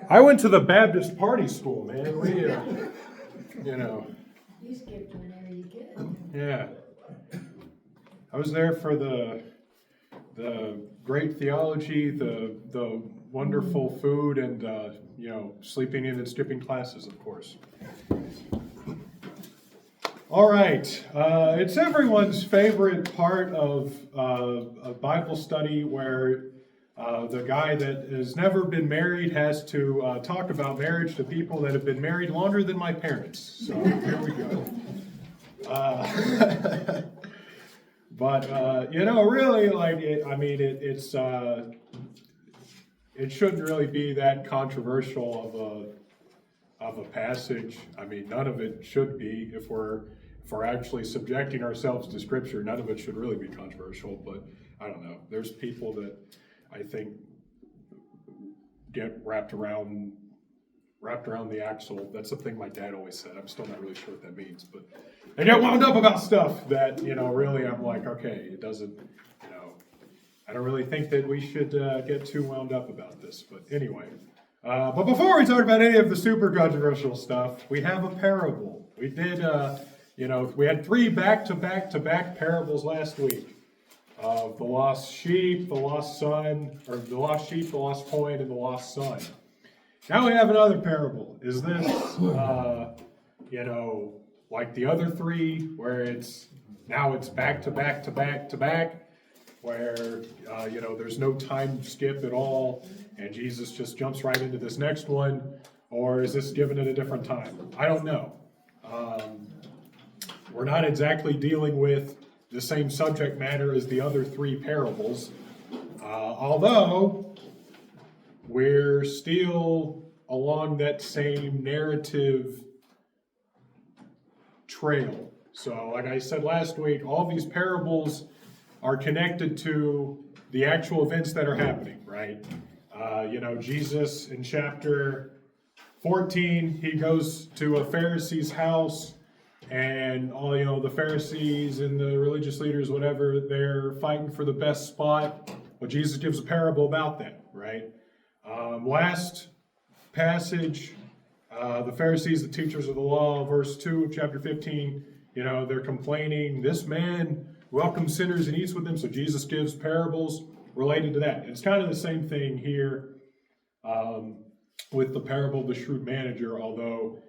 I went to the Baptist party school, man. We, you know, You skipped whenever you could. yeah. I was there for the great theology, the wonderful food, and sleeping in and skipping classes, of course. All right, it's everyone's favorite part of a Bible study where the guy that has never been married has to talk about marriage to people that have been married longer than my parents. So here we go. But really, like it shouldn't really be that controversial of a passage. I mean, none of it should be. If we're actually subjecting ourselves to Scripture, none of it should really be controversial. But I don't know. There's people that I think get wrapped around the axle. That's the thing my dad always said. I'm still not really sure what that means, but they get wound up about stuff that, really I'm like, okay, it doesn't, I don't really think that we should get too wound up about this. But anyway, but before we talk about any of the super controversial stuff, we have a parable. We did, we had 3 back-to-back parables last week. Of the lost sheep, the lost son, or the lost sheep, the lost coin, and the lost son. Now we have another parable. Is this, like the other 3, where it's back to back to back to back, where, there's no time skip at all, and Jesus just jumps right into this next one, or is this given at a different time? I don't know. We're not exactly dealing with the same subject matter as the other 3 parables, although we're still along that same narrative trail. So like I said last week, all these parables are connected to the actual events that are happening, right? Jesus in chapter 14, he goes to a Pharisee's house, and all the Pharisees and the religious leaders, whatever, they're fighting for the best spot. Well, Jesus gives a parable about that, right? Last passage, the Pharisees, the teachers of the law, verse 2 of chapter 15, they're complaining, this man welcomes sinners and eats with them. So Jesus gives parables related to that. It's kind of the same thing here with the parable of the shrewd manager, although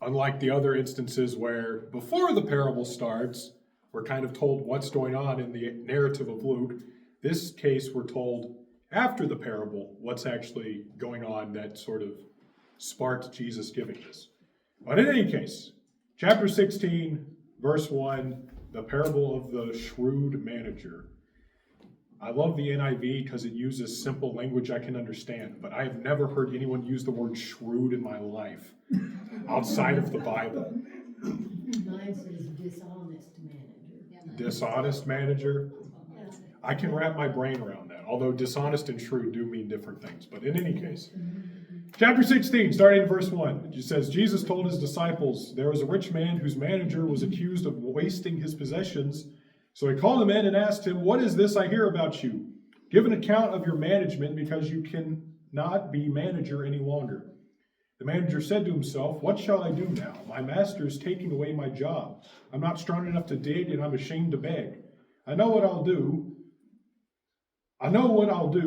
unlike the other instances where before the parable starts, we're kind of told what's going on in the narrative of Luke, this case we're told after the parable what's actually going on that sort of sparked Jesus giving this. But in any case, chapter 16, verse 1, the parable of the shrewd manager. I love the NIV because it uses simple language I can understand, but I have never heard anyone use the word shrewd in my life outside of the Bible. Mine says dishonest manager. Dishonest manager? I can wrap my brain around that, although dishonest and shrewd do mean different things. But in any case, chapter 16, starting in verse 1, it says, Jesus told his disciples, there was a rich man whose manager was accused of wasting his possessions. So he called him in and asked him, what is this I hear about you? Give an account of your management, because you cannot be manager any longer. The manager said to himself, what shall I do now? My master is taking away my job. I'm not strong enough to dig, and I'm ashamed to beg. I know what I'll do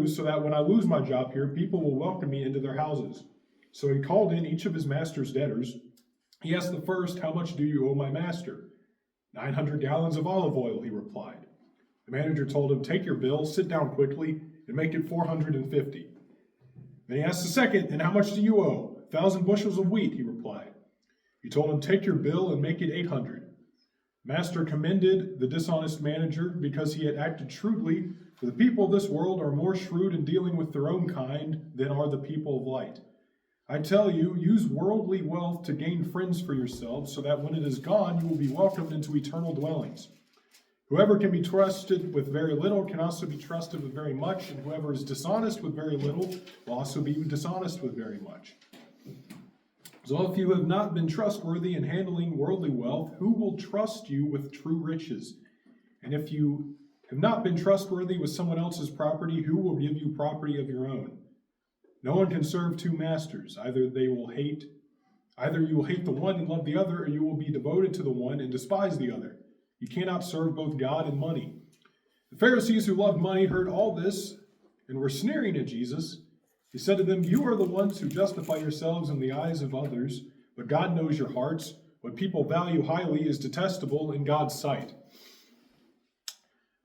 so that when I lose my job here, people will welcome me into their houses. So he called in each of his master's debtors. He asked the first, how much do you owe my master? 900 gallons of olive oil, he replied. The manager told him, take your bill, sit down quickly, and make it 450. Then he asked the second, and how much do you owe? 1,000 bushels of wheat, he replied. He told him, take your bill and make it 800. Master commended the dishonest manager because he had acted shrewdly, for the people of this world are more shrewd in dealing with their own kind than are the people of light. I tell you, use worldly wealth to gain friends for yourselves, so that when it is gone, you will be welcomed into eternal dwellings. Whoever can be trusted with very little can also be trusted with very much, and whoever is dishonest with very little will also be dishonest with very much. So if you have not been trustworthy in handling worldly wealth, who will trust you with true riches? And if you have not been trustworthy with someone else's property, who will give you property of your own? No one can serve two masters. Either you will hate the one and love the other, or you will be devoted to the one and despise the other. You cannot serve both God and money. The Pharisees who loved money heard all this and were sneering at Jesus. He said to them, "You are the ones who justify yourselves in the eyes of others, but God knows your hearts. What people value highly is detestable in God's sight."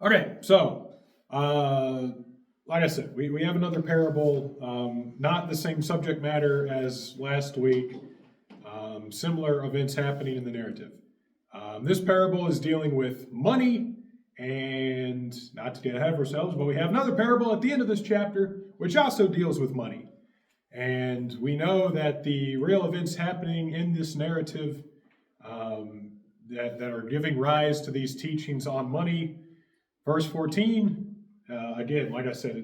Okay, so, like I said, we have another parable, not the same subject matter as last week, similar events happening in the narrative. This parable is dealing with money, and not to get ahead of ourselves, but we have another parable at the end of this chapter, which also deals with money. And we know that the real events happening in this narrative that are giving rise to these teachings on money, verse 14, again, like I said,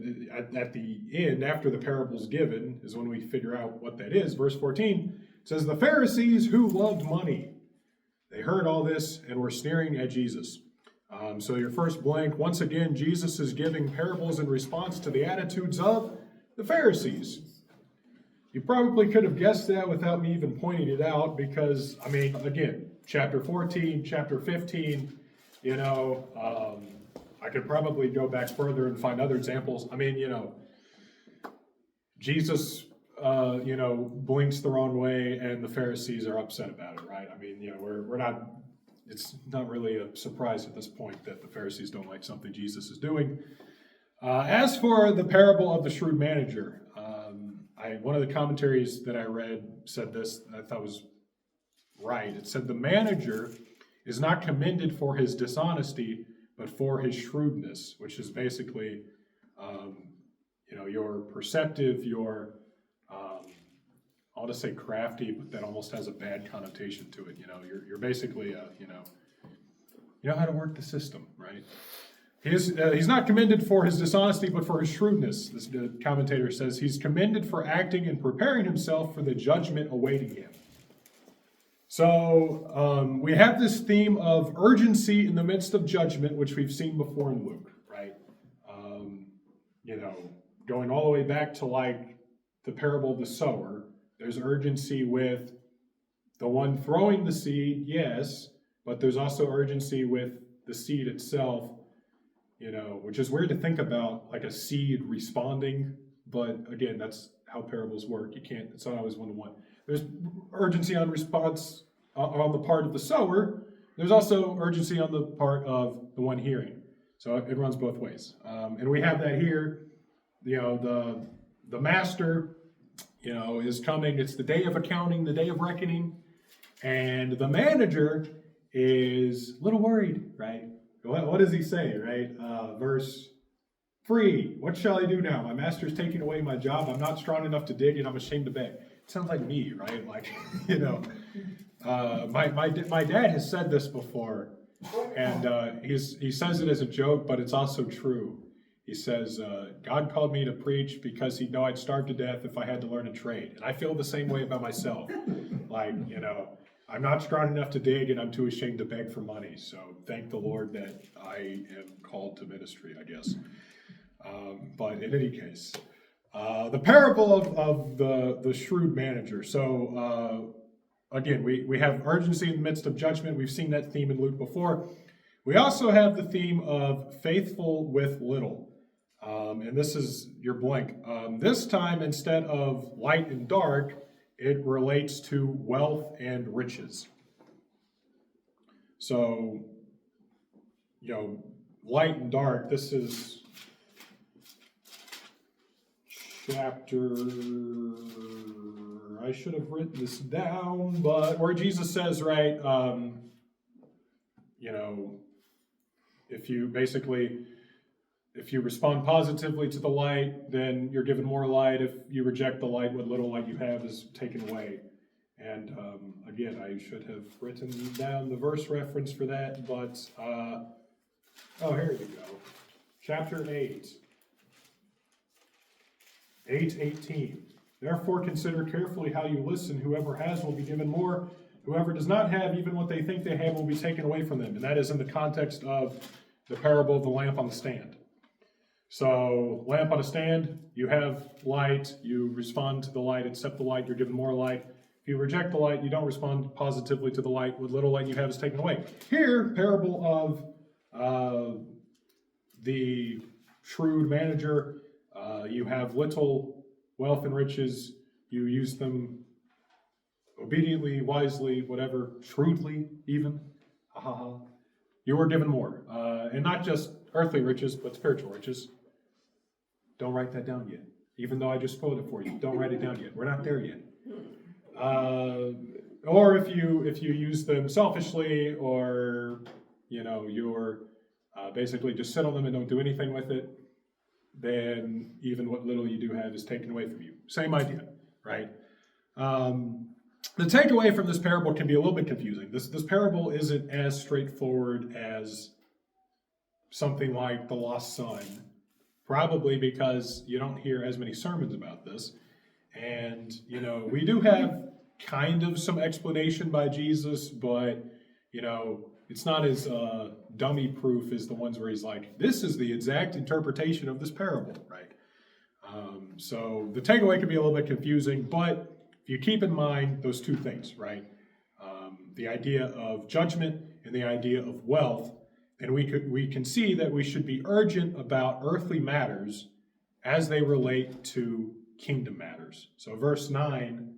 at the end, after the parable's given, is when we figure out what that is. Verse 14 says, "The Pharisees who loved money, they heard all this and were sneering at Jesus." So your first blank, once again, Jesus is giving parables in response to the attitudes of the Pharisees. You probably could have guessed that without me even pointing it out, because, I mean, again, chapter 14, chapter 15, I could probably go back further and find other examples. I mean, Jesus, blinks the wrong way, and the Pharisees are upset about it, right? I mean, we're not, it's not really a surprise at this point that the Pharisees don't like something Jesus is doing. As for the parable of the shrewd manager, one of the commentaries that I read said this, I thought was right. It said, "The manager is not commended for his dishonesty, but for his shrewdness," which is basically, you're perceptive, you're, I want to say crafty, but that almost has a bad connotation to it. You're basically, you know how to work the system, right? He's not commended for his dishonesty, but for his shrewdness. The commentator says he's commended for acting and preparing himself for the judgment awaiting him. So we have this theme of urgency in the midst of judgment, which we've seen before in Luke, right? Going all the way back to like the parable of the sower, there's urgency with the one throwing the seed, yes, but there's also urgency with the seed itself, which is weird to think about, like a seed responding, but again, that's how parables work. It's not always one-to-one. There's urgency on response on the part of the sower. There's also urgency on the part of the one hearing. So it runs both ways. And we have that here. The master, is coming. It's the day of accounting, the day of reckoning. And the manager is a little worried, right? What does he say, right? Verse 3, "What shall I do now? My master's taking away my job. I'm not strong enough to dig, and I'm ashamed to beg." It sounds like me, right? Like, my dad has said this before, and he says it as a joke, but it's also true. He says, "God called me to preach because he'd know I'd starve to death if I had to learn a trade." And I feel the same way about myself. Like, I'm not strong enough to dig, and I'm too ashamed to beg for money. So thank the Lord that I am called to ministry, I guess. But in any case, the parable of the shrewd manager. So again, we have urgency in the midst of judgment. We've seen that theme in Luke before. We also have the theme of faithful with little. And this is your blank. This time, instead of light and dark, it relates to wealth and riches. So, light and dark, this is chapter, I should have written this down, but where Jesus says, right, if you respond positively to the light, then you're given more light. If you reject the light, what little light you have is taken away. And again, I should have written down the verse reference for that, but, here you go. Chapter 8. 8:18. "Therefore consider carefully how you listen. Whoever has will be given more. Whoever does not have, even what they think they have will be taken away from them." And that is in the context of the parable of the lamp on the stand. So, lamp on a stand, you have light, you respond to the light, accept the light, you're given more light. If you reject the light, you don't respond positively to the light, what little light you have is taken away. Here, parable of the shrewd manager, you have little wealth and riches, you use them obediently, wisely, whatever, shrewdly even. Ha ha ha. You were given more. And not just earthly riches, but spiritual riches. Don't write that down yet. Even though I just spoiled it for you. Don't write it down yet. We're not there yet. Or if you use them selfishly, or you're basically just sit on them and don't do anything with it, then even what little you do have is taken away from you. Same idea, right? The takeaway from this parable can be a little bit confusing. This parable isn't as straightforward as something like the lost son, probably because you don't hear as many sermons about this. And, we do have kind of some explanation by Jesus, but, it's not as dummy proof as the ones where he's like, this is the exact interpretation of this parable, right? So the takeaway can be a little bit confusing, but if you keep in mind those two things, right? The idea of judgment and the idea of wealth, and we can see that we should be urgent about earthly matters as they relate to kingdom matters. So verse 9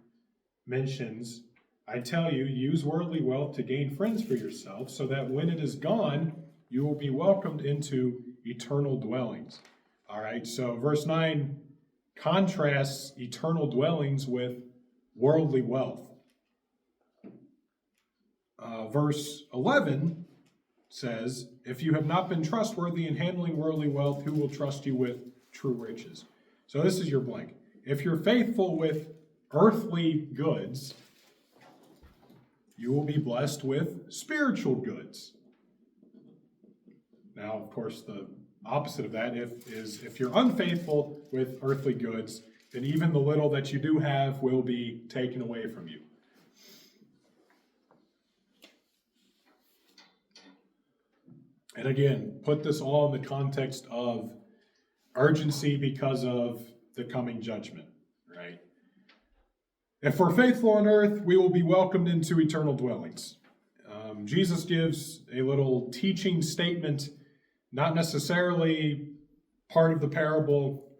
mentions, I tell you, use worldly wealth to gain friends for yourself, so that when it is gone, you will be welcomed into eternal dwellings. All right, so verse 9 contrasts eternal dwellings with worldly wealth. Verse 11 says, if you have not been trustworthy in handling worldly wealth, who will trust you with true riches? So this is your blank. If you're faithful with earthly goods, you will be blessed with spiritual goods. Now, of course, the opposite of that is if you're unfaithful with earthly goods, then even the little that you do have will be taken away from you. And again, put this all in the context of urgency because of the coming judgment, right? If we're faithful on earth, we will be welcomed into eternal dwellings. Jesus gives a little teaching statement, not necessarily part of the parable,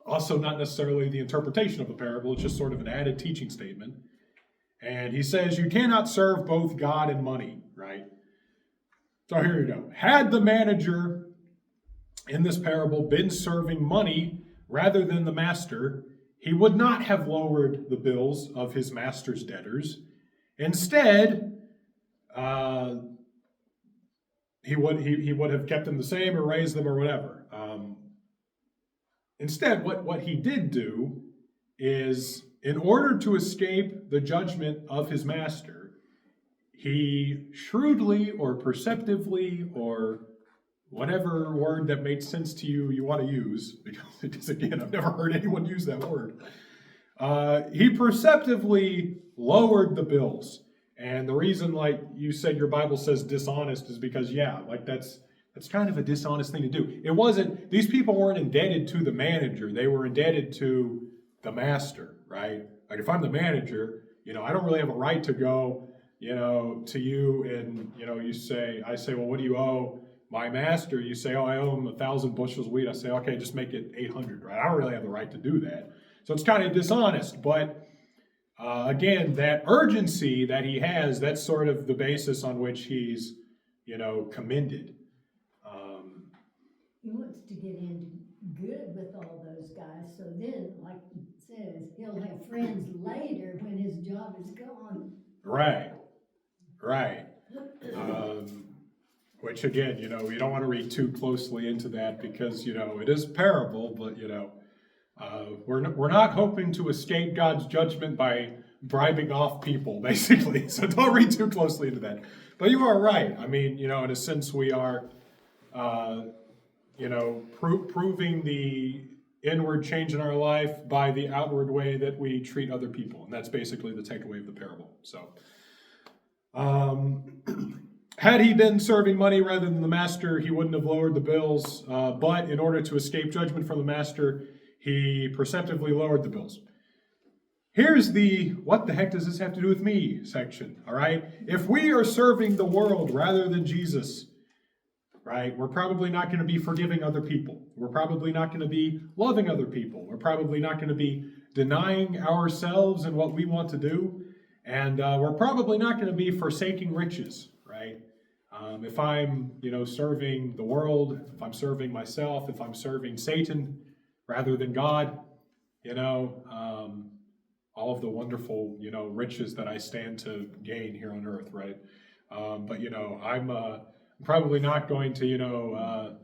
also not necessarily the interpretation of the parable. It's just sort of an added teaching statement. And he says, you cannot serve both God and money, right? So here you go. Had the manager in this parable been serving money rather than the master, he would not have lowered the bills of his master's debtors. Instead, he would have kept them the same or raised them or whatever. Instead, what he did do is, in order to escape the judgment of his master, he shrewdly or perceptively, or whatever word that makes sense to you want to use, because again, I've never heard anyone use that word. He perceptively lowered the bills. And the reason, like you said, your Bible says dishonest is because, that's kind of a dishonest thing to do. It wasn't, these people weren't indebted to the manager. They were indebted to the master, right? Like if I'm the manager, I don't really have a right to go, to you and, I say, well, what do you owe my master? You say, oh, I owe him 1,000 bushels of wheat. I say, okay, just make it 800, right? I don't really have the right to do that. So it's kind of dishonest, but again, that urgency that he has, that's sort of the basis on which he's, commended. He wants to get in good with all those guys, so then, like it says, he'll have friends later when his job is gone. Right. Which again, you don't want to read too closely into that because, it is a parable, but, we're not hoping to escape God's judgment by bribing off people, basically. So don't read too closely into that. But you are right. I mean, in a sense, we are, proving the inward change in our life by the outward way that we treat other people. And that's basically the takeaway of the parable. So, Had he been serving money rather than the master, he wouldn't have lowered the bills. But in order to escape judgment from the master, he perceptively lowered the bills. Here's the "what the heck does this have to do with me" section, all right? If we are serving the world rather than Jesus, right, we're probably not going to be forgiving other people. We're probably not going to be loving other people. We're probably not going to be denying ourselves and what we want to do. And we're probably not going to be forsaking riches, right? If I'm, serving the world, if I'm serving myself, if I'm serving Satan rather than God, all of the wonderful, riches that I stand to gain here on earth, right? But I'm probably not going to,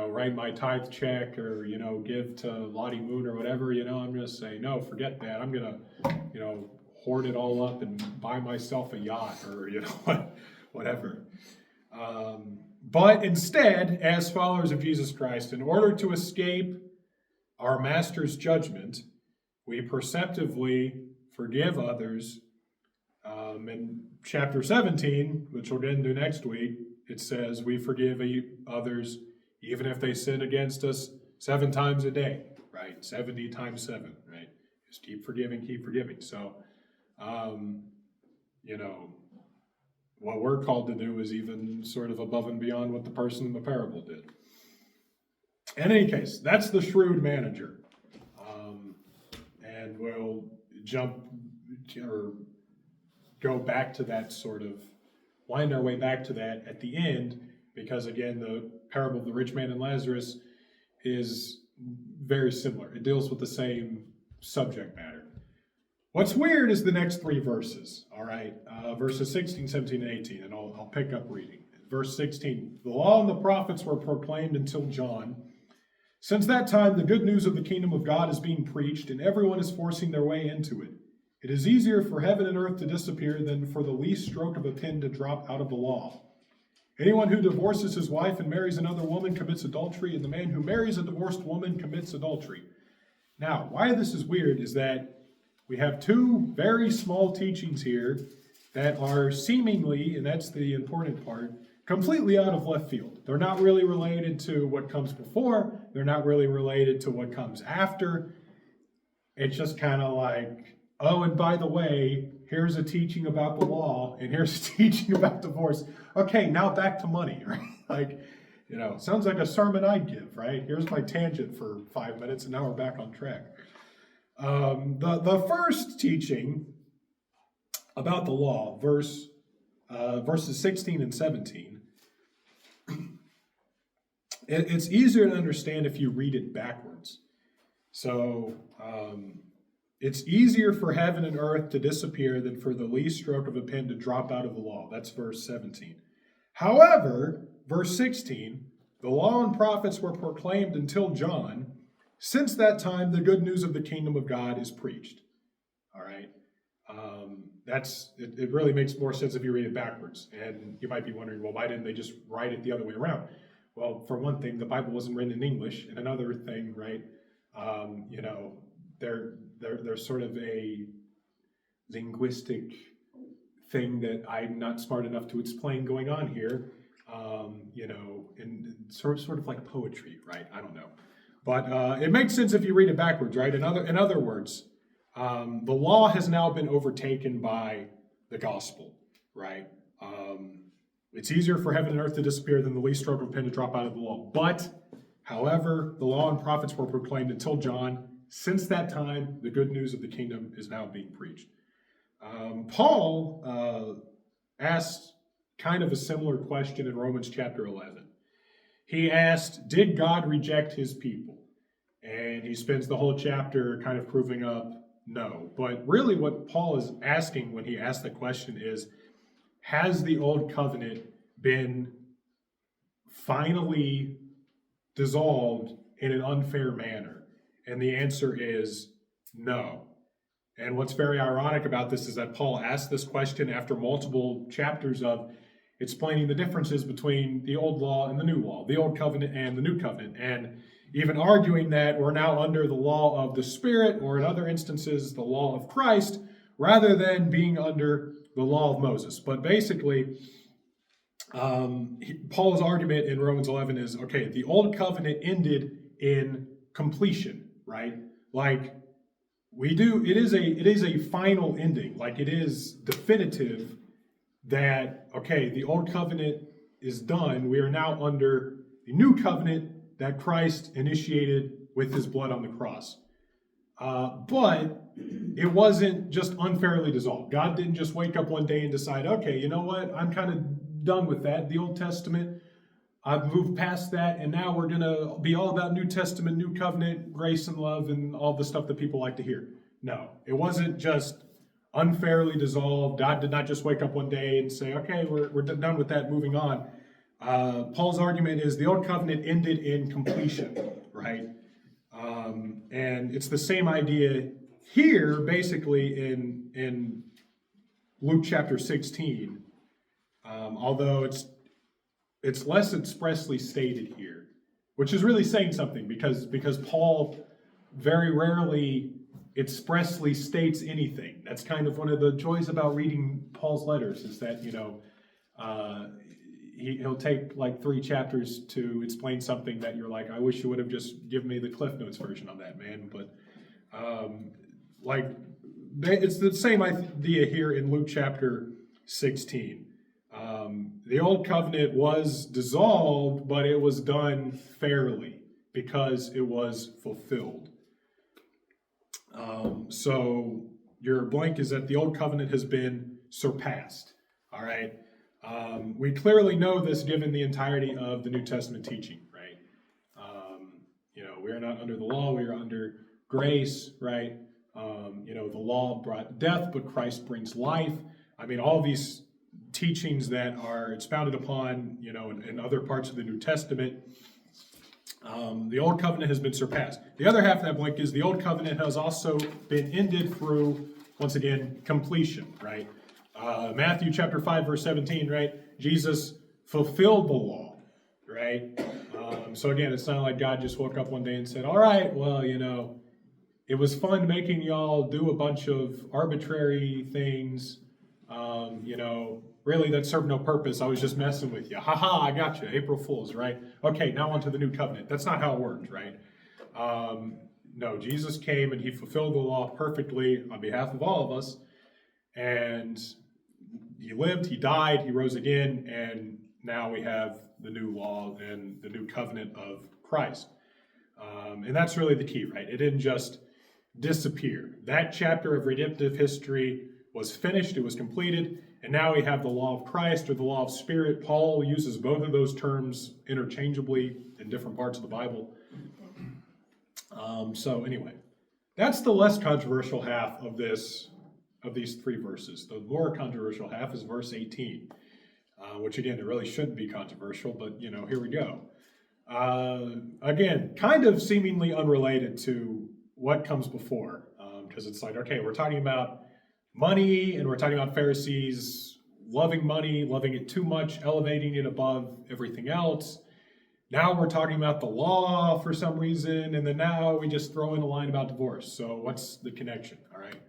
write my tithe check or, give to Lottie Moon or whatever, I'm going to say, no, forget that. I'm going to, hoard it all up and buy myself a yacht or, whatever. But instead, as followers of Jesus Christ, in order to escape our master's judgment, we perceptively forgive others. In chapter 17, which we'll get into next week, it says we forgive others even if they sin against us 7 times a day, right? 70 times 7, right? Just keep forgiving, keep forgiving. So, what we're called to do is even sort of above and beyond what the person in the parable did. In any case, that's the shrewd manager. And we'll jump or go back to that sort of, wind our way back to that at the end, because again, the parable of the rich man and Lazarus is very similar. It deals with the same subject matter. What's weird is the next 3 verses, all right? Verses 16, 17, and 18, and I'll pick up reading. Verse 16, the law and the prophets were proclaimed until John. Since that time, the good news of the kingdom of God is being preached, and everyone is forcing their way into it. It is easier for heaven and earth to disappear than for the least stroke of a pen to drop out of the law. Anyone who divorces his wife and marries another woman commits adultery, and the man who marries a divorced woman commits adultery. Now, why this is weird is that we have 2 very small teachings here that are seemingly, and that's the important part, completely out of left field. They're not really related to what comes before. They're not really related to what comes after. It's just kind of like, oh, and by the way, here's a teaching about the law, and here's a teaching about divorce. Okay, now back to money, right? Sounds like a sermon I'd give, right? Here's my tangent for 5 minutes, and now we're back on track. The first teaching about the law, verses 16 and 17, it's easier to understand if you read it backwards. So, it's easier for heaven and earth to disappear than for the least stroke of a pen to drop out of the law. That's verse 17. However, verse 16, the law and prophets were proclaimed until John. Since that time, the good news of the kingdom of God is preached. All right? It really makes more sense if you read it backwards. And you might be wondering, well, why didn't they just write it the other way around? Well, for one thing, the Bible wasn't written in English. And another thing, right, there's sort of a linguistic thing that I'm not smart enough to explain going on here, and sort of like poetry, right? I don't know. But it makes sense if you read it backwards, right? In other words, the law has now been overtaken by the gospel, right? It's easier for heaven and earth to disappear than the least stroke of a pen to drop out of the law. But, however, the law and prophets were proclaimed until John. Since that time, the good news of the kingdom is now being preached. Paul asked kind of a similar question in Romans chapter 11. He asked, did God reject his people? And he spends the whole chapter kind of proving up no. But really what Paul is asking when he asks the question is, has the old covenant been finally dissolved in an unfair manner? And the answer is no. And what's very ironic about this is that Paul asked this question after multiple chapters of explaining the differences between the old law and the new law, the old covenant and the new covenant, and even arguing that we're now under the law of the Spirit, or in other instances, the law of Christ, rather than being under the law of Moses. But basically, Paul's argument in Romans 11 is, okay, the old covenant ended in completion, right? Like it is a final ending, like it is definitive that, okay, the old covenant is done. We are now under the new covenant that Christ initiated with his blood on the cross. But it wasn't just unfairly dissolved. God didn't just wake up one day and decide, okay, you know what, I'm kind of done with that. The Old Testament, I've moved past that, and now we're going to be all about New Testament, New Covenant, grace and love, and all the stuff that people like to hear. No, it wasn't just unfairly dissolved. God did not just wake up one day and say, okay, we're done with that, moving on. Paul's argument is the Old Covenant ended in completion, right? And it's the same idea here, basically, in Luke chapter 16, although it's less expressly stated here, which is really saying something because Paul very rarely expressly states anything. That's kind of one of the joys about reading Paul's letters, is that, he'll take like 3 chapters to explain something that you're like, I wish you would have just given me the Cliff Notes version on that, man. But it's the same idea here in Luke chapter 16. The old covenant was dissolved, but it was done fairly because it was fulfilled. So your blank is that the old covenant has been surpassed. All right. We clearly know this given the entirety of the New Testament teaching, right? We are not under the law, we are under grace, right? The law brought death, but Christ brings life. I mean, all these teachings that are expounded upon, in other parts of the New Testament, the old covenant has been surpassed. The other half of that blank is the old covenant has also been ended through, once again, completion, right? Matthew chapter 5, verse 17, right? Jesus fulfilled the law, right? So again, it's not like God just woke up one day and said, all right, well, it was fun making y'all do a bunch of arbitrary things, really that served no purpose. I was just messing with you. Ha, I got you. April Fools, right? Okay, now on to the new covenant. That's not how it worked, right? No, Jesus came and he fulfilled the law perfectly on behalf of all of us. And he lived, he died, he rose again, and now we have the new law and the new covenant of Christ. And that's really the key, right? It didn't just disappear. That chapter of redemptive history was finished, it was completed, and now we have the law of Christ or the law of Spirit. Paul uses both of those terms interchangeably in different parts of the Bible. So anyway, that's the less controversial half of these 3 verses. The more controversial half is verse 18, which again, it really shouldn't be controversial, but here we go. Again, kind of seemingly unrelated to what comes before, because it's like, okay, we're talking about money, and we're talking about Pharisees loving money, loving it too much, elevating it above everything else. Now we're talking about the law for some reason, and then now we just throw in a line about divorce. So what's the connection? All right.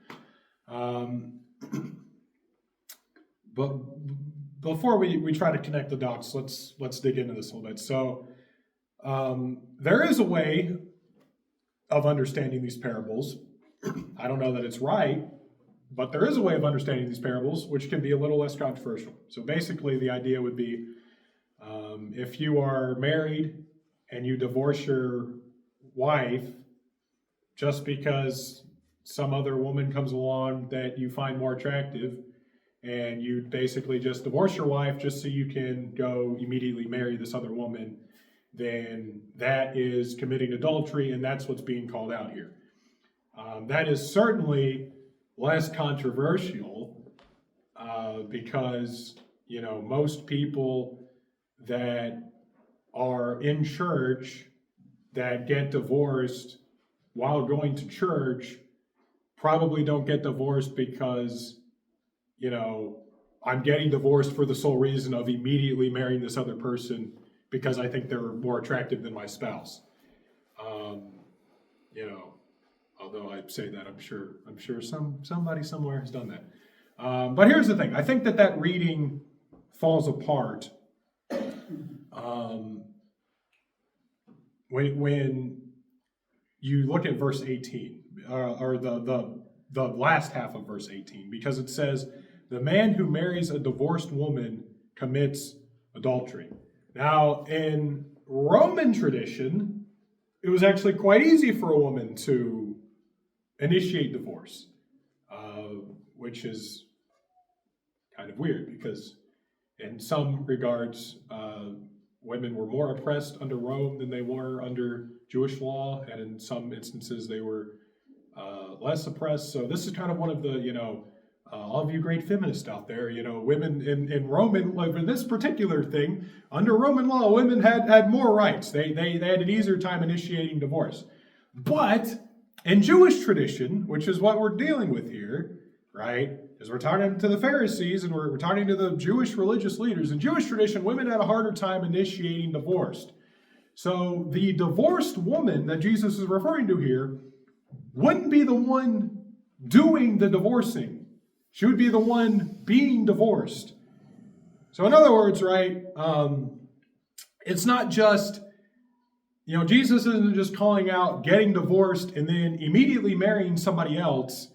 But before we try to connect the dots, let's dig into this a little bit. So there is a way of understanding these parables. I don't know that it's right, but there is a way of understanding these parables which can be a little less controversial. So basically the idea would be, if you are married and you divorce your wife just because some other woman comes along that you find more attractive, and you basically just divorce your wife just so you can go immediately marry this other woman, then that is committing adultery, and that's what's being called out here. That is certainly less controversial because, most people that are in church that get divorced while going to church probably don't get divorced because, I'm getting divorced for the sole reason of immediately marrying this other person because I think they're more attractive than my spouse. Although I say that, I'm sure somebody somewhere has done that. But here's the thing. I think that reading falls apart When you look at verse 18, or the last half of verse 18, because it says, the man who marries a divorced woman commits adultery. Now, in Roman tradition, it was actually quite easy for a woman to initiate divorce, which is kind of weird because in some regards, women were more oppressed under Rome than they were under Jewish law, and in some instances they were less oppressed. So this is kind of one of the, all of you great feminists out there, women in Roman, like in this particular thing, under Roman law, women had more rights. They had an easier time initiating divorce. But in Jewish tradition, which is what we're dealing with here, right, is we're talking to the Pharisees and we're talking to the Jewish religious leaders. In Jewish tradition, women had a harder time initiating divorce. So the divorced woman that Jesus is referring to here wouldn't be the one doing the divorcing. She would be the one being divorced. So in other words, right, it's not just, Jesus isn't just calling out getting divorced and then immediately marrying somebody else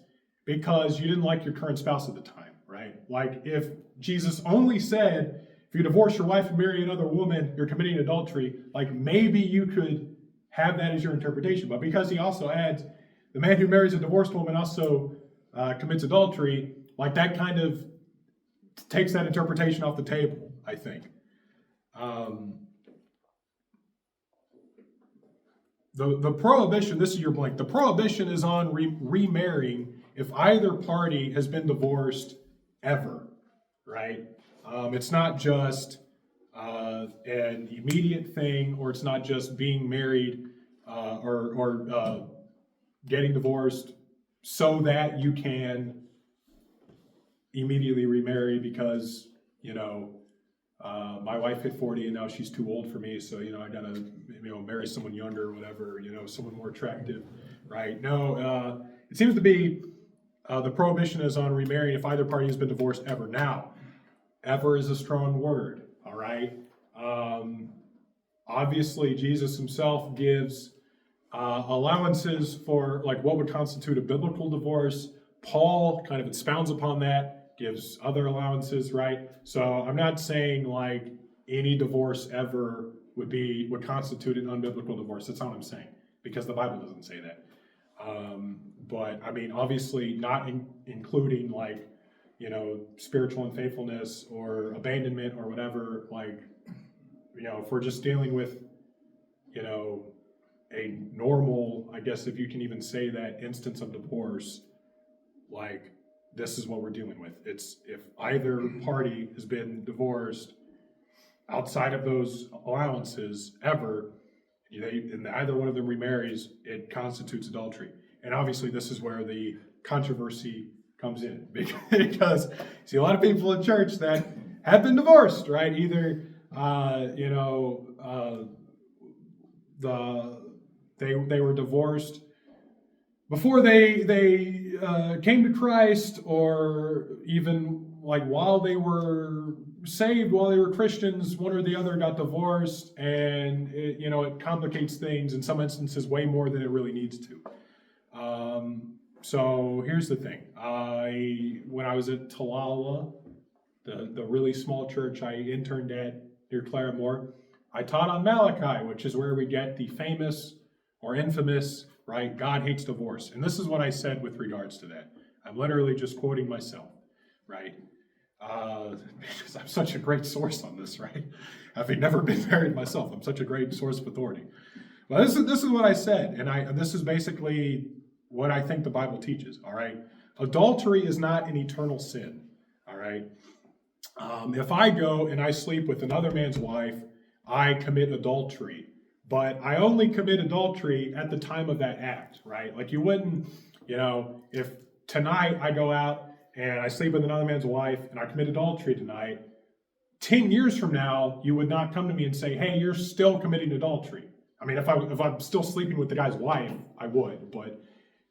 because you didn't like your current spouse at the time, right? Like if Jesus only said, if you divorce your wife and marry another woman, you're committing adultery, like maybe you could have that as your interpretation. But because he also adds, the man who marries a divorced woman also commits adultery, like that kind of takes that interpretation off the table, I think. The prohibition, this is your blank, the prohibition is on remarrying if either party has been divorced ever, right? It's not just an immediate thing, or it's not just being married or getting divorced so that you can immediately remarry because, my wife hit 40 and now she's too old for me, so, I gotta, marry someone younger or whatever, someone more attractive, right? No, it seems to be the prohibition is on remarrying if either party has been divorced ever. Now, ever is a strong word, all right? Obviously, Jesus himself gives allowances for like what would constitute a biblical divorce. Paul kind of expounds upon that, gives other allowances, right? So I'm not saying like any divorce ever would constitute an unbiblical divorce. That's not what I'm saying, because the Bible doesn't say that. But I mean, obviously not including like, spiritual unfaithfulness or abandonment or whatever, like, if we're just dealing with, a normal, I guess if you can even say that, instance of divorce, like this is what we're dealing with. It's if either party has been divorced outside of those allowances ever, and either one of them remarries, it constitutes adultery. And obviously this is where the controversy comes in, because see a lot of people in church that have been divorced, right? Either they were divorced before they came to Christ, or even like while they were saved, while they were Christians, one or the other got divorced, and it complicates things in some instances way more than it really needs to. So here's the thing. When I was at Talala, the really small church I interned at near Claremore, I taught on Malachi, which is where we get the famous or infamous, right, God hates divorce. And this is what I said with regards to that. I'm literally just quoting myself, right? Because I'm such a great source on this, right? Having never been married myself, I'm such a great source of authority. Well, this is what I said, and this is basically what I think the Bible teaches, all right? Adultery is not an eternal sin, all right? If I go and I sleep with another man's wife, I commit adultery. But I only commit adultery at the time of that act, right? Like you wouldn't, if tonight I go out and I sleep with another man's wife and I commit adultery tonight, 10 years from now, you would not come to me and say, hey, you're still committing adultery. I mean, if I'm still sleeping with the guy's wife, I would. But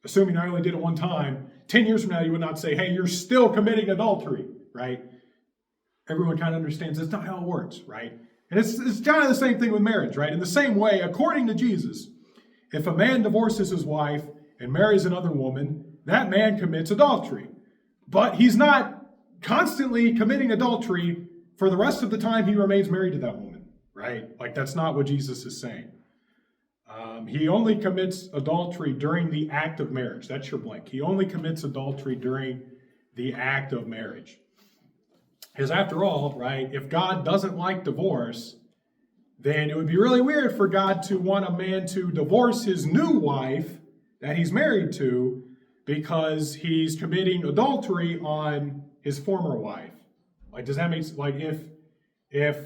assuming I only did it one time, 10 years from now, you would not say, hey, you're still committing adultery, right? Everyone kind of understands that's not how it works, right? And it's kind of the same thing with marriage, right? In the same way, according to Jesus, if a man divorces his wife and marries another woman, that man commits adultery. But he's not constantly committing adultery for the rest of the time he remains married to that woman, right? Like, that's not what Jesus is saying. He only commits adultery during the act of marriage. That's your blank. He only commits adultery during the act of marriage. Because after all, right, if God doesn't like divorce, then it would be really weird for God to want a man to divorce his new wife that he's married to because he's committing adultery on his former wife. Like, does that make sense? Like, if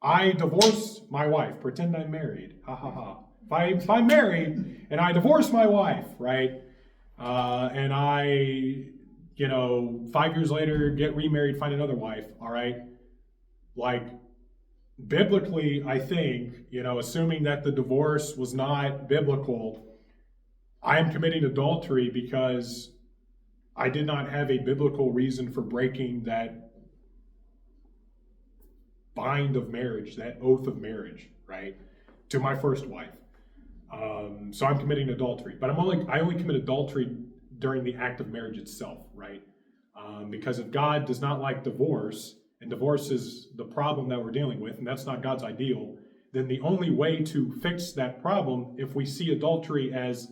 I divorce my wife, pretend I'm married, ha ha ha. If I'm married and I divorce my wife, right, and I, 5 years later get remarried, find another wife, all right, like, biblically, I think, assuming that the divorce was not biblical, I am committing adultery because I did not have a biblical reason for breaking that bind of marriage, that oath of marriage, right, to my first wife. So I'm committing adultery, but I only commit adultery during the act of marriage itself, right? Because if God does not like divorce, and divorce is the problem that we're dealing with, and that's not God's ideal, then the only way to fix that problem, if we see adultery as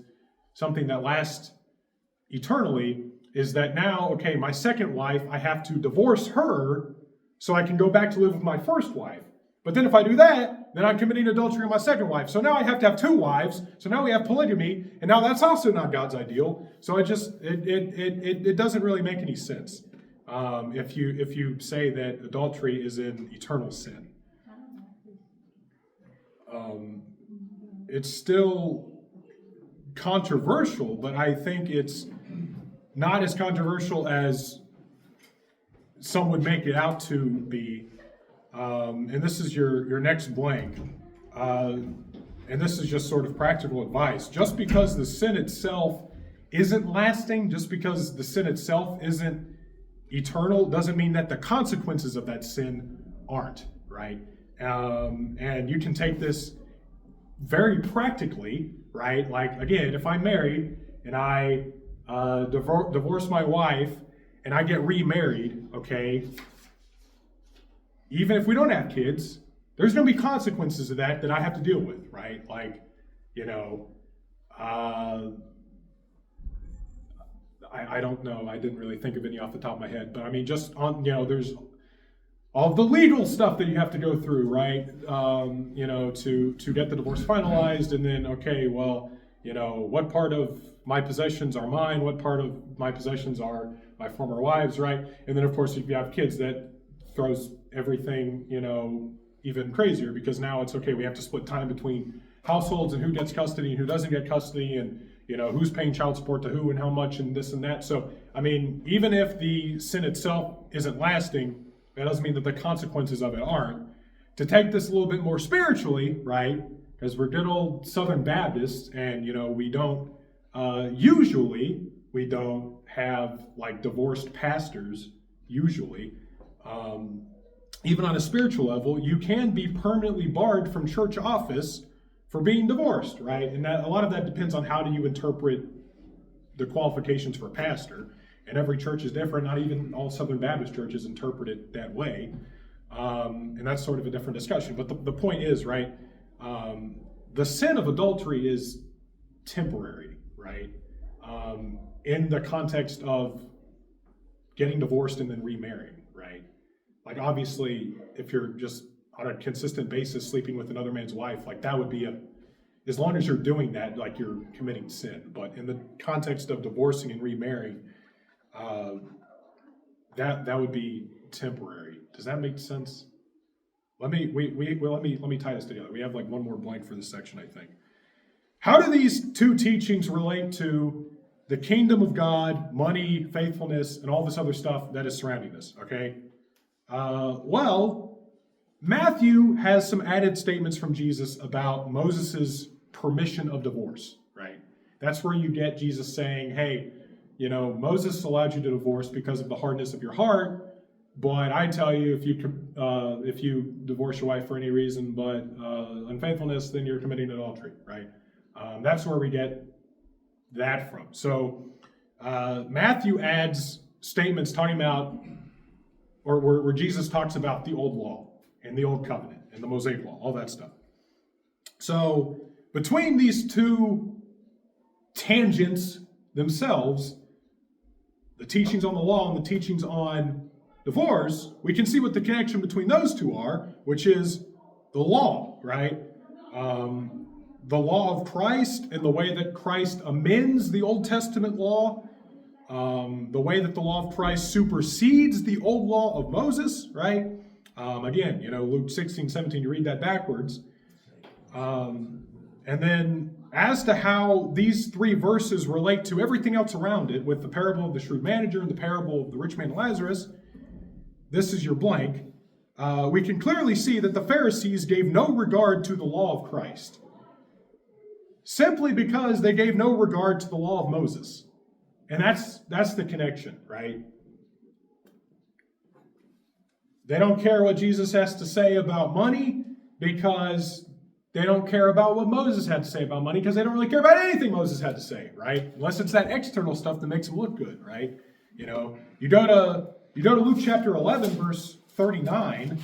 something that lasts eternally, is that now, okay, my second wife, I have to divorce her so I can go back to live with my first wife. But then if I do that, then I'm committing adultery on my second wife. So now I have to have two wives. So now we have polygamy, and now that's also not God's ideal. So it doesn't really make any sense if you say that adultery is an eternal sin. It's still controversial, but I think it's not as controversial as some would make it out to be. And this is your next blank. And this is just sort of practical advice. Just because the sin itself isn't lasting, just because the sin itself isn't eternal, doesn't mean that the consequences of that sin aren't, right? And you can take this very practically, right? Like, again, if I'm married and I divorce my wife and I get remarried, okay, even if we don't have kids, there's going to be consequences of that I have to deal with, right? Like, I don't know. I didn't really think of any off the top of my head, but I mean, just on, there's all the legal stuff that you have to go through, right? To get the divorce finalized, and then, okay, well, what part of my possessions are mine? What part of my possessions are my former wives, right? And then, of course, if you have kids, that throws everything, even crazier, because now it's okay, we have to split time between households and who gets custody and who doesn't get custody, and who's paying child support to who and how much and this and that. So, I mean, even if the sin itself isn't lasting, that doesn't mean that the consequences of it aren't. To take this a little bit more spiritually, right, because we're good old Southern Baptists, and we don't usually have like divorced pastors usually. Even on a spiritual level, you can be permanently barred from church office for being divorced, right? And that, a lot of that depends on how do you interpret the qualifications for a pastor. And every church is different. Not even all Southern Baptist churches interpret it that way. And that's sort of a different discussion. But the point is, right, the sin of adultery is temporary, right? In the context of getting divorced and then remarrying, right? Like, obviously, if you're just on a consistent basis sleeping with another man's wife, like, that would be as long as you're doing that, like, you're committing sin. But in the context of divorcing and remarrying, that would be temporary. Does that make sense? Let me tie this together. We have like one more blank for this section, I think. How do these two teachings relate to the kingdom of God, money, faithfulness, and all this other stuff that is surrounding this? Okay. Well, Matthew has some added statements from Jesus about Moses's permission of divorce, right? That's where you get Jesus saying, hey, Moses allowed you to divorce because of the hardness of your heart, But I tell you, if you divorce your wife for any reason but unfaithfulness, then you're committing adultery, right? That's where we get that from. So Matthew adds statements talking about, or where Jesus talks about the old law and the old covenant and the Mosaic law, all that stuff. So between these two tangents themselves, the teachings on the law and the teachings on divorce, we can see what the connection between those two are, which is the law, right? The law of Christ and the way that Christ amends the Old Testament law, the way that the law of Christ supersedes the old law of Moses, right? Again, Luke 16, 17, you read that backwards. And then as to how these three verses relate to everything else around it, with the parable of the shrewd manager and the parable of the rich man and Lazarus, this is your blank. We can clearly see that the Pharisees gave no regard to the law of Christ, simply because they gave no regard to the law of Moses. And that's the connection, right? They don't care what Jesus has to say about money because they don't care about what Moses had to say about money, because they don't really care about anything Moses had to say, right? Unless it's that external stuff that makes them look good, right? You go to Luke chapter 11, verse 39,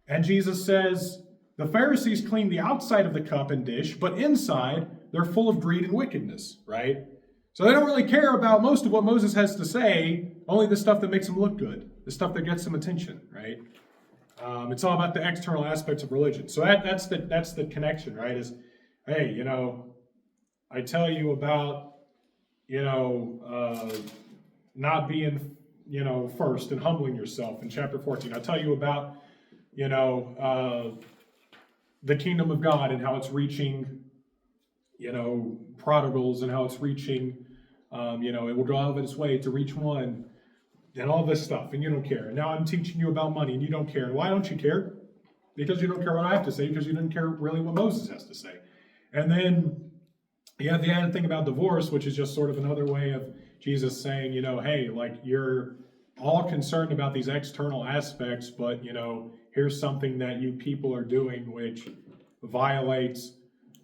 and Jesus says, the Pharisees clean the outside of the cup and dish, but inside they're full of greed and wickedness, right? So they don't really care about most of what Moses has to say, only the stuff that makes them look good, the stuff that gets them attention, right? It's all about the external aspects of religion. So that's the connection, right? Is, hey, I tell you about, not being, first and humbling yourself in chapter 14. I tell you about, the kingdom of God and how it's reaching, prodigals, and how it's reaching, it will go out of its way to reach one, and all this stuff, and you don't care. And now I'm teaching you about money, and you don't care. And why don't you care? Because you don't care what I have to say, because you didn't care really what Moses has to say. And then you have the added thing about divorce, which is just sort of another way of Jesus saying, hey, like, you're all concerned about these external aspects, but, here's something that you people are doing which violates,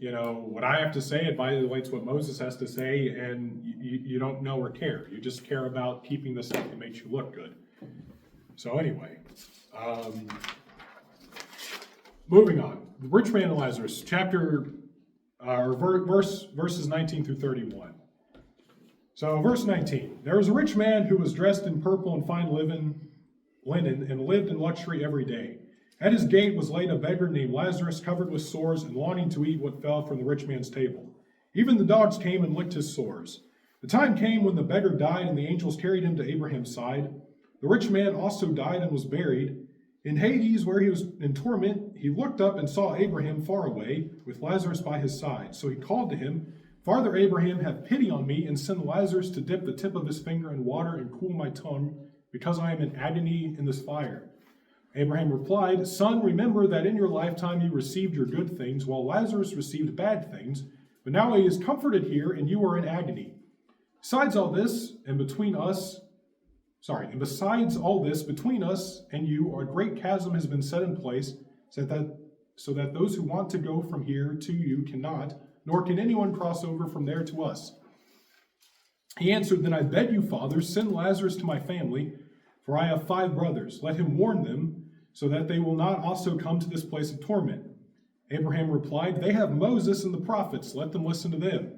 what I have to say. It violates what Moses has to say, and you don't know or care. You just care about keeping the stuff that makes you look good. So anyway, moving on. The rich man and Lazarus, verses 19 through 31. So verse 19, there was a rich man who was dressed in purple and fine linen and lived in luxury every day. At his gate was laid a beggar named Lazarus, covered with sores and longing to eat what fell from the rich man's table. Even the dogs came and licked his sores. The time came when the beggar died, and the angels carried him to Abraham's side. The rich man also died and was buried. In Hades, where he was in torment, he looked up and saw Abraham far away, with Lazarus by his side. So he called to him, Father Abraham, have pity on me, and send Lazarus to dip the tip of his finger in water and cool my tongue, because I am in agony in this fire. Abraham replied, Son, remember that in your lifetime you received your good things, while Lazarus received bad things, but now he is comforted here, and you are in agony. Besides all this, between us and you, a great chasm has been set in place, so that those who want to go from here to you cannot, nor can anyone cross over from there to us. He answered, Then I beg you, Father, send Lazarus to my family, for I have 5 brothers. Let him warn them, so that they will not also come to this place of torment. Abraham replied, They have Moses and the prophets. Let them listen to them.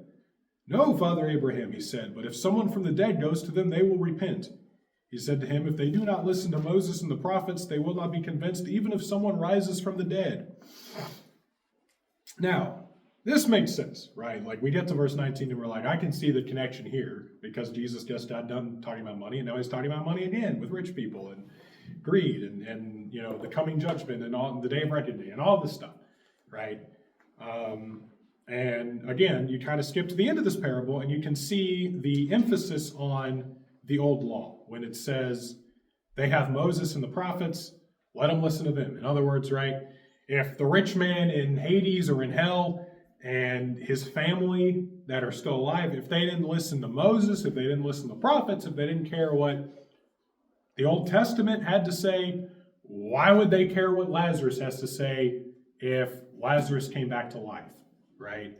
No, Father Abraham, he said, but if someone from the dead goes to them, they will repent. He said to him, If they do not listen to Moses and the prophets, they will not be convinced, even if someone rises from the dead. Now, this makes sense, right? Like, we get to verse 19 and we're like, I can see the connection here, because Jesus just got done talking about money, and now he's talking about money again with rich people and greed and the coming judgment and all the day of reckoning and all this stuff, right? And again, you kind of skip to the end of this parable and you can see the emphasis on the old law when it says they have Moses and the prophets, let them listen to them. In other words, right, if the rich man in Hades or in hell and his family that are still alive, if they didn't listen to Moses, if they didn't listen to the prophets, if they didn't care what The Old Testament had to say, why would they care what Lazarus has to say if Lazarus came back to life, right?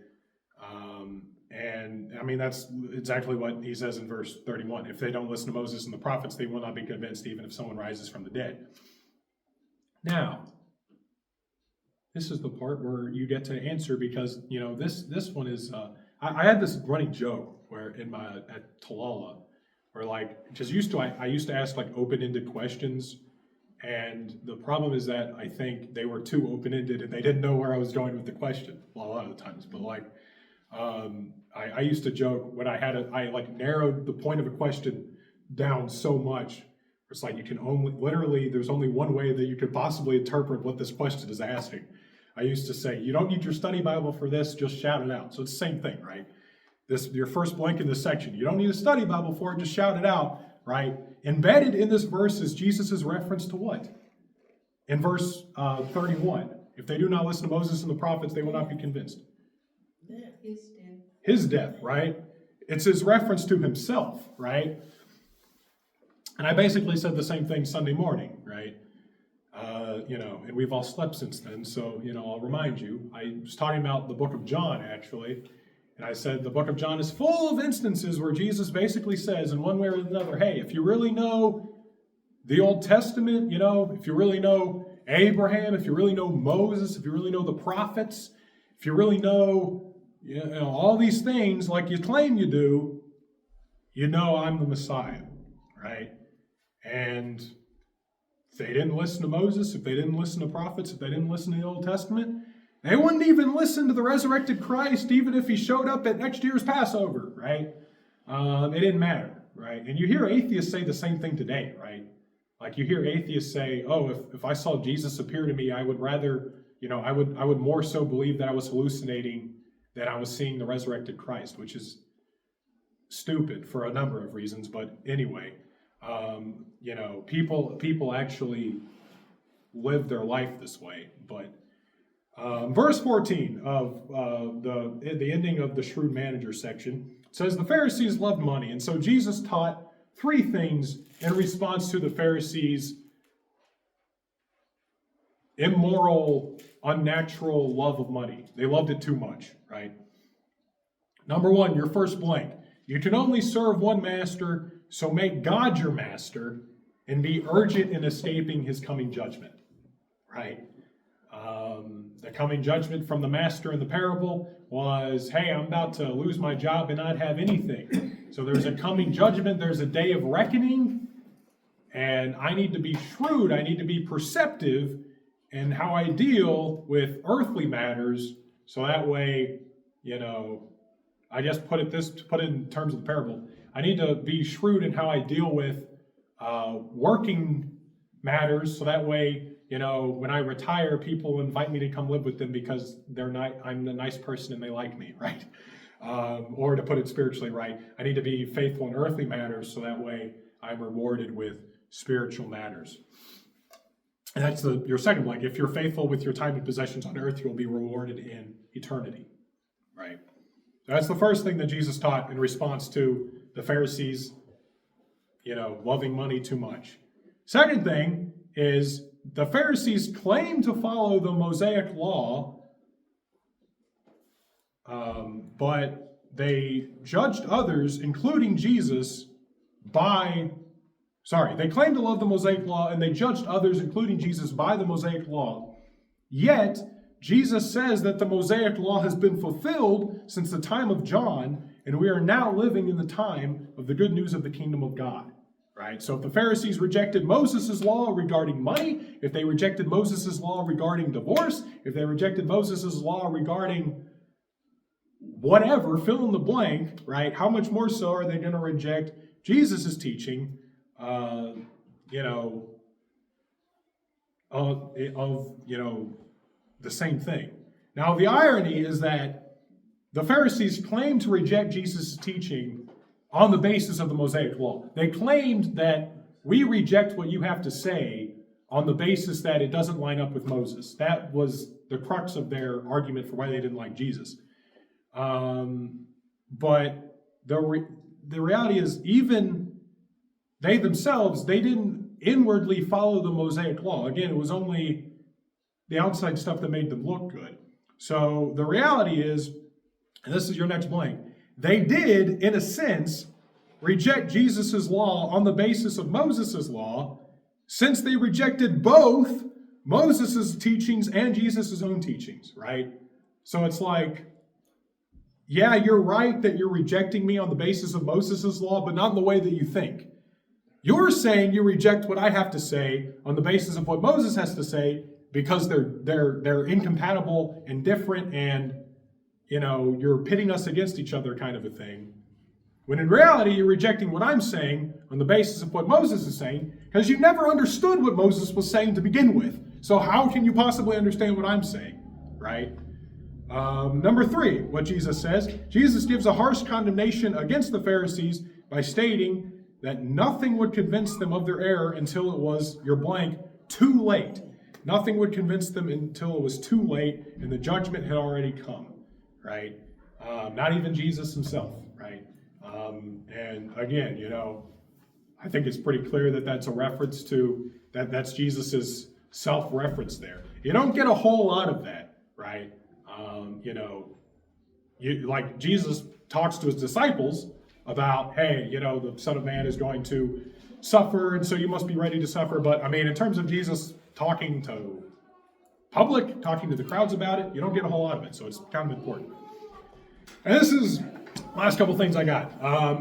And I mean, that's exactly what he says in verse 31. If they don't listen to Moses and the prophets, they will not be convinced even if someone rises from the dead. Now, this is the part where you get to answer because, this one is, I had this running joke where at Talala, where I used to ask like open-ended questions. And the problem is that I think they were too open-ended and they didn't know where I was going with the question. Well, a lot of the times, but I used to joke when I narrowed the point of a question down so much. It's like you can there's only one way that you could possibly interpret what this question is asking. I used to say, you don't need your study Bible for this, just shout it out. So it's the same thing, right? Your first blank in this section, you don't need a study Bible for it, just shout it out, right? Embedded in this verse is Jesus' reference to what? In verse 31, if they do not listen to Moses and the prophets, they will not be convinced. His death, right? It's his reference to himself, right? And I basically said the same thing Sunday morning, right? And we've all slept since then, so, I'll remind you. I was talking about the book of John, actually, and I said the book of John is full of instances where Jesus basically says in one way or another, hey, if you really know the Old Testament, if you really know Abraham, if you really know Moses, if you really know the prophets, if you really know, all these things like you claim you do, I'm the Messiah, right? And if they didn't listen to Moses, if they didn't listen to prophets, if they didn't listen to the Old Testament, they wouldn't even listen to the resurrected Christ, even if he showed up at next year's Passover, right? It didn't matter, right? And you hear atheists say the same thing today, right? Like you hear atheists say, oh, if I saw Jesus appear to me, I would rather, I would more so believe that I was hallucinating than I was seeing the resurrected Christ, which is stupid for a number of reasons. But anyway, people actually live their life this way. But verse 14 of the ending of the shrewd manager section says the Pharisees loved money, and so Jesus taught three things in response to the Pharisees' immoral, unnatural love of money. They loved it too much, right? Number one, your first blank. You can only serve one master, so make God your master and be urgent in escaping his coming judgment, right? The coming judgment from the master in the parable was, hey, I'm about to lose my job and not have anything. So there's a coming judgment, there's a day of reckoning, and I need to be shrewd, I need to be perceptive in how I deal with earthly matters, so that way, I just put it in terms of the parable. I need to be shrewd in how I deal with working matters, so that way, when I retire, people invite me to come live with them because I'm a nice person and they like me, right? Or to put it spiritually right, I need to be faithful in earthly matters, so that way I'm rewarded with spiritual matters. And that's your second blank. If you're faithful with your time and possessions on earth, you'll be rewarded in eternity, right? That's the first thing that Jesus taught in response to the Pharisees, loving money too much. Second thing is the Pharisees claim to follow the Mosaic law, but they judged others, including Jesus, they claimed to love the Mosaic law, and they judged others, including Jesus, by the Mosaic law. Yet, Jesus says that the Mosaic law has been fulfilled since the time of John, and we are now living in the time of the good news of the kingdom of God. Right? So if the Pharisees rejected Moses' law regarding money, if they rejected Moses' law regarding divorce, if they rejected Moses' law regarding whatever, fill in the blank, right? How much more so are they going to reject Jesus' teaching, the same thing. Now, the irony is that the Pharisees claimed to reject Jesus' teaching on the basis of the Mosaic law. They claimed that we reject what you have to say on the basis that it doesn't line up with Moses. That was the crux of their argument for why they didn't like Jesus. But the reality is, even they themselves, they didn't inwardly follow the Mosaic law. Again, it was only the outside stuff that made them look good. So the reality is, and this is your next blank, they did, in a sense, reject Jesus' law on the basis of Moses' law, since they rejected both Moses' teachings and Jesus' own teachings, right? So it's like, yeah, you're right that you're rejecting me on the basis of Moses' law, but not in the way that you think. You're saying you reject what I have to say on the basis of what Moses has to say because they're incompatible and different, and you're pitting us against each other, kind of a thing. When in reality, you're rejecting what I'm saying on the basis of what Moses is saying, because you never understood what Moses was saying to begin with. So how can you possibly understand what I'm saying, right? Number 3, what Jesus says. Jesus gives a harsh condemnation against the Pharisees by stating that nothing would convince them of their error until it was, your blank, too late. Nothing would convince them until it was too late and the judgment had already come, right? Not even Jesus himself, right? And again, I think it's pretty clear that that's a reference to, that's Jesus's self-reference there. You don't get a whole lot of that, right? Like Jesus talks to his disciples about, hey, the Son of Man is going to suffer, and so you must be ready to suffer. But I mean, in terms of Jesus talking to public, talking to the crowds about it, you don't get a whole lot of it. So it's kind of important. And this is last couple things I got.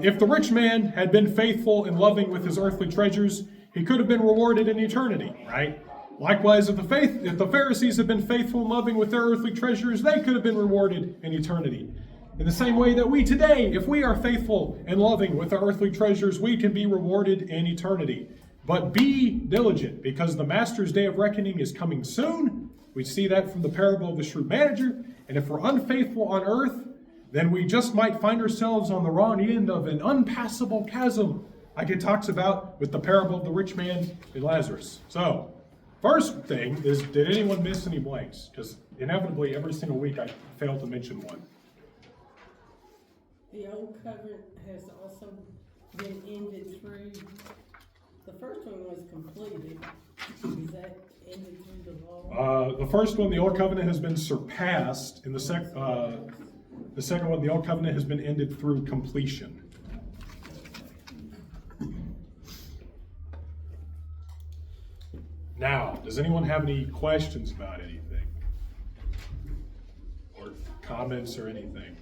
If the rich man had been faithful and loving with his earthly treasures, he could have been rewarded in eternity, right? Likewise, if the Pharisees had been faithful and loving with their earthly treasures, they could have been rewarded in eternity. In the same way that we today, if we are faithful and loving with our earthly treasures, we can be rewarded in eternity. But be diligent, because the master's day of reckoning is coming soon. We see that from the parable of the shrewd manager. And if we're unfaithful on earth, then we just might find ourselves on the wrong end of an unpassable chasm, like it talks about with the parable of the rich man and Lazarus. So, first thing is, did anyone miss any blanks? Because inevitably, every single week, I fail to mention one. The old covenant has also been ended through, the first one was completed. Is that ended through the law? The first one, the old covenant, has been surpassed. In the second one, the old covenant has been ended through completion. Now, does anyone have any questions about anything? Or comments or anything?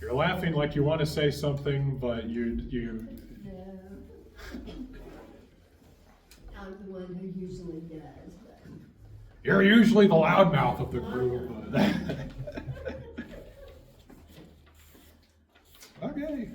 You're laughing like you want to say something, but you. No. I'm the one who usually does. But... You're usually the loudmouth of the group. But... Okay.